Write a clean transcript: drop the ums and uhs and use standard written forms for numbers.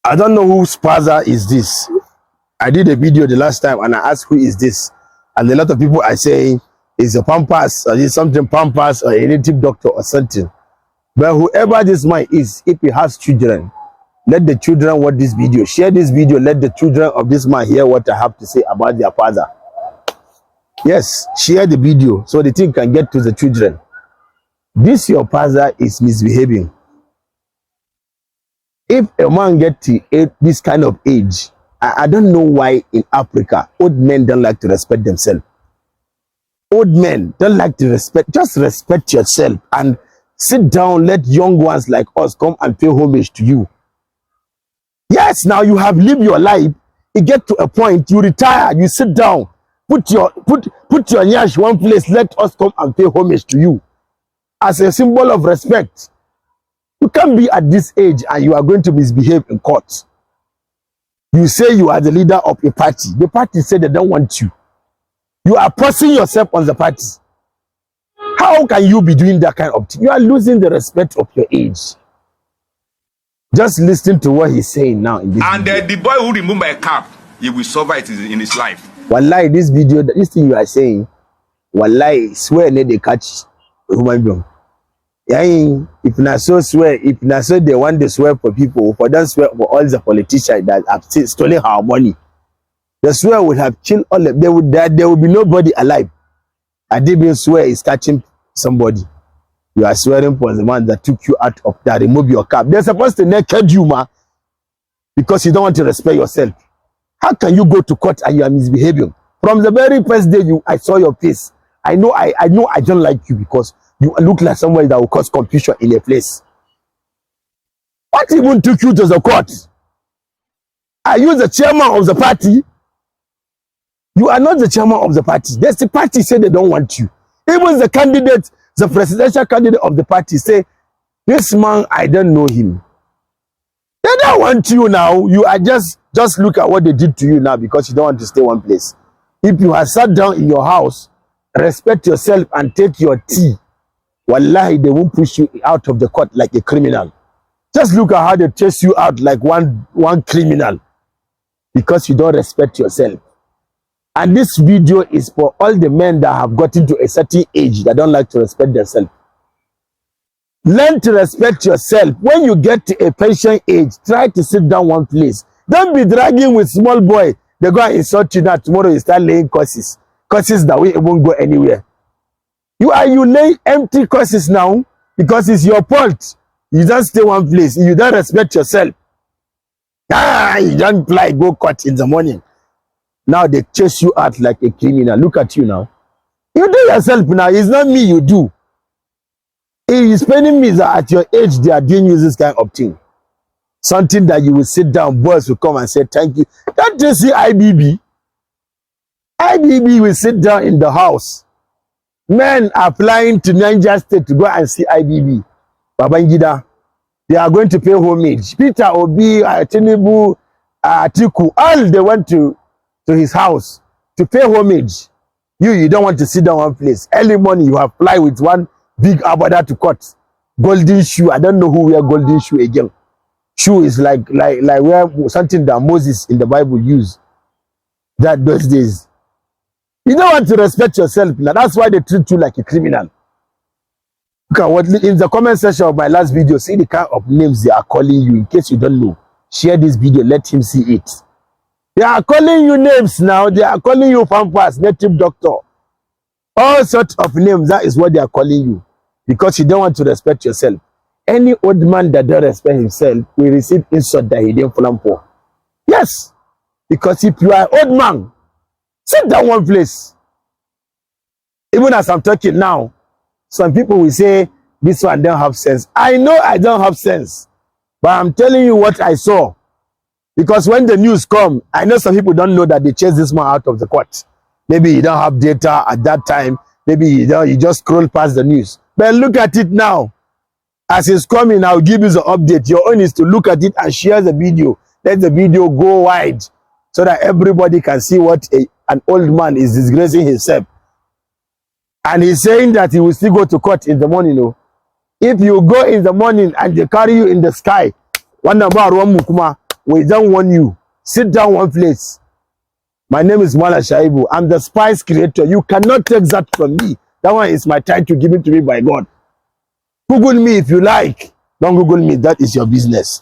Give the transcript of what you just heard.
I don't know whose father is this. I did a video the last time and I asked who is this, and a lot of people are saying it's a Pampas or it's something Pampas or a native doctor or something. But whoever this man is, if he has children, let the children watch this video. Share this video. Let the children of this man hear what I have to say about their father. Yes, share the video so the thing can get to the children. This your father is misbehaving. If a man gets to this kind of age, I don't know why in Africa, old men don't like to respect themselves. Old men don't like to respect. Just respect yourself and sit down. Let young ones like us come and pay homage to you. Yes, now you have lived your life. You get to a point, you retire, you sit down, put your nyash one place, let us come and pay homage to you as a symbol of respect. You can't be at this age and you are going to misbehave in court. You say you are the leader of a party. The party said they don't want you. You are pressing yourself on the party. How can you be doing that kind of thing? You are losing the respect of your age. Just listen to what he's saying now in this video. The boy who removed my cap, he will suffer it in his life. Wallahi, this video, this thing you are saying, wallahi, swear they catch human being. Yeah, if not so swear, if not so they want to swear for people, for them swear for all the politicians that have stolen our money. The swear would have killed all of them. There would be nobody alive. I didn't swear is catching somebody. You are swearing for the man that took you out of that, remove your cap. They're supposed to naked you, ma, because you don't want to respect yourself. How can you go to court and you are misbehaving? From the very first day I saw your face, I know I don't like you because you look like somebody that will cause confusion in a place. What even took you to the court? Are you the chairman of the party? You are not the chairman of the party. There's the party say they don't want you. Even the candidate, the presidential candidate of the party say, this man, I don't know him. They don't want you now. You are just look at what they did to you now because you don't want to stay one place. If you have sat down in your house, respect yourself and take your tea, wallahi, they won't push you out of the court like a criminal. Just look at how they chase you out like one criminal because you don't respect yourself. And this video is for all the men that have gotten to a certain age that don't like to respect themselves. Learn to respect yourself. When you get to a pension age, try to sit down one place. Don't be dragging with small boy. They go and insult you now. Tomorrow you start laying curses. Curses that we won't go anywhere. You lay empty curses now because it's your fault. You don't stay one place. You don't respect yourself. You don't fly, go court in the morning. Now they chase you out like a criminal. Look at you now. You do yourself now. It's not me you do. It is paining me that at your age they are doing you this kind of thing. Something that you will sit down, boys will come and say thank you. Don't you see IBB? IBB will sit down in the house. Men are flying to Niger State to go and see IBB. Babangida. They are going to pay homage. Peter Obi, Tinubu, Atiku, all they went to his house to pay homage. You don't want to sit down one place. Early morning you have fly with one big abada to cut. Golden shoe. I don't know who wear golden shoe again. Shoe is like where something that Moses in the Bible used that those days. You don't want to respect yourself now. That's why they treat you like a criminal. Look at what in the comment section of my last video, see the kind of names they are calling you. In case you don't know, share this video, let him see it. They are calling you names now. They are calling you Pampas, native doctor. All sorts of names. That is what they are calling you. Because you don't want to respect yourself. Any old man that don't respect himself will receive insult that he didn't fall for. Yes. Because if you are an old man, sit down one place. Even as I'm talking now, some people will say, this one don't have sense. I know I don't have sense. But I'm telling you what I saw. Because when the news come, I know some people don't know that they chased this man out of the court. Maybe you don't have data at that time. Maybe you just scroll past the news. But look at it now. As it's coming, I'll give you the update. Your own is to look at it and share the video. Let the video go wide so that everybody can see what an old man is disgracing himself. And he's saying that he will still go to court in the morning. Oh. If you go in the morning and they carry you in the sky, one number one mukuma, We don't want you. Sit down one place. My name is Mala Shaibu. I'm the spice creator. You cannot take that from me. That one is my title given to me by God. Google me if you like. Don't Google me. That is your business.